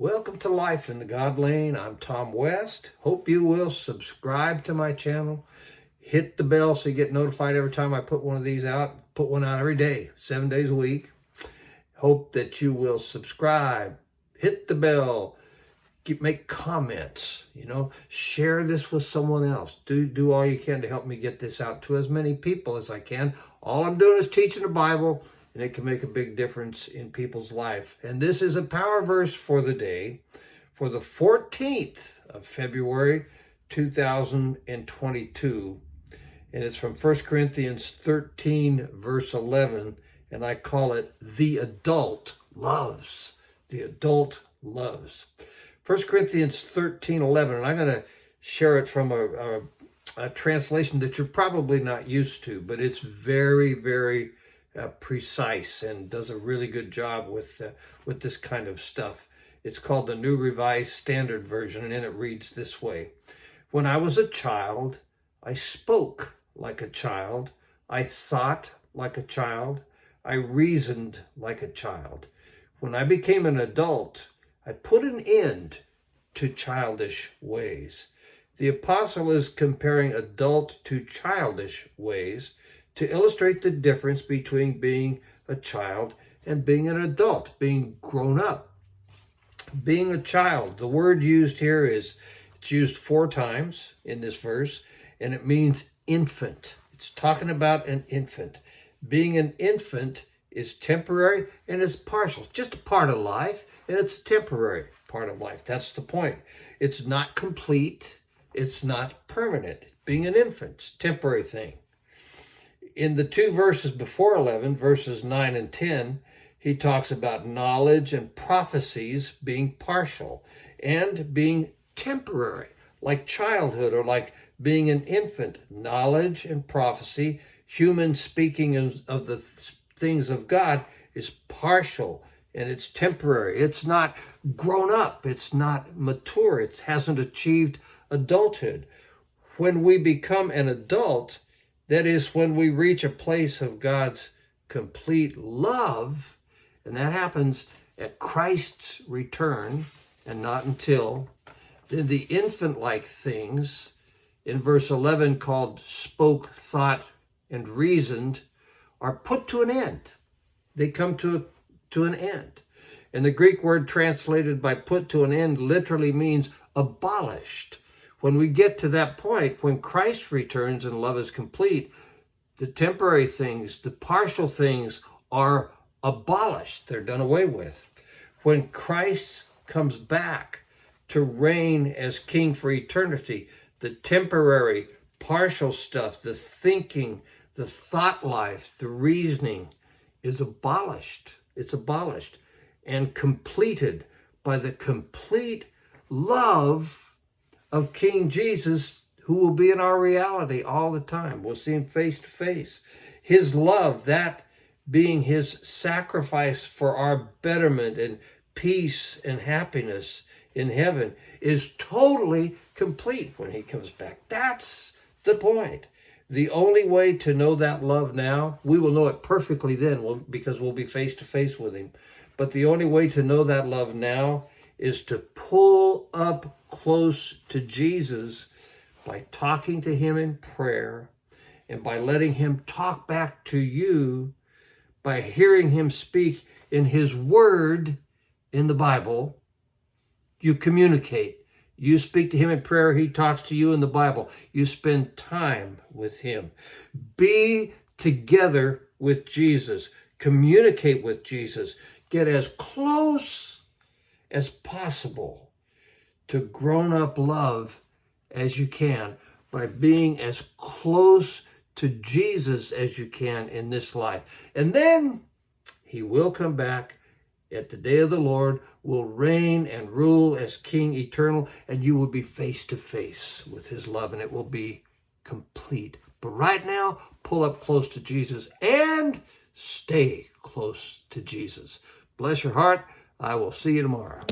Welcome to Life in the God Lane. I'm Tom West. Hope you will subscribe to my channel. Hit the bell so you get notified every time I put one of these out. Put one out every day, 7 days a week. Hope that you will subscribe. Hit the bell. Make comments. Share this with someone else. Do all you can to help me get this out to as many people as I can. All I'm doing is teaching the Bible, and it can make a big difference in people's life. And this is a power verse for the day, for the 14th of February, 2022. And it's from 1Corinthians 13, verse 11. And I call it, The Adult Loves. The Adult Loves. 1Corinthians 13:11, and I'm going to share it from a translation that you're probably not used to, but it's very, very precise and does a really good job with this kind of stuff. It's called the New Revised Standard Version, and it reads this way. When I was a child, I spoke like a child. I thought like a child. I reasoned like a child. When I became an adult, I put an end to childish ways. The apostle is comparing adult to childish ways to illustrate the difference between being a child and being an adult, being grown up. Being a child, the word used here it's used 4 times in this verse, and it means infant. It's talking about an infant. Being an infant is temporary and it's partial. It's just a part of life, and it's a temporary part of life. That's the point. It's not complete. It's not permanent. Being an infant's a temporary thing. In the 2 verses before 11, verses 9 and 10, he talks about knowledge and prophecies being partial and being temporary, like childhood or like being an infant. Knowledge and prophecy, human speaking of the things of God, is partial and it's temporary. It's not grown up. It's not mature. It hasn't achieved adulthood. When we become an adult, that is when we reach a place of God's complete love, and that happens at Christ's return and not until. Then the infant-like things in verse 11 called spoke, thought, and reasoned are put to an end. They come to an end. And the Greek word translated by put to an end literally means abolished. When we get to that point, when Christ returns and love is complete, the temporary things, the partial things are abolished. They're done away with. When Christ comes back to reign as king for eternity, the temporary, partial stuff, the thinking, the thought life, the reasoning is abolished. It's abolished and completed by the complete love of King Jesus, who will be in our reality all the time. We'll see him face to face. His love, that being his sacrifice for our betterment and peace and happiness in heaven, is totally complete when he comes back. That's the point. The only way to know that love now, we will know it perfectly then because we'll be face to face with him. But the only way to know that love now is to pull up close to Jesus by talking to him in prayer and by letting him talk back to you, by hearing him speak in his word in the Bible. You communicate. You speak to him in prayer. He talks to you in the Bible. You spend time with him. Be together with Jesus. Communicate with Jesus. Get as close as possible to grown-up love as you can by being as close to Jesus as you can in this life. And then he will come back at the day of the Lord, will reign and rule as King eternal, and you will be face to face with his love, and it will be complete. But right now, pull up close to Jesus and stay close to Jesus. Bless your heart. I will see you tomorrow.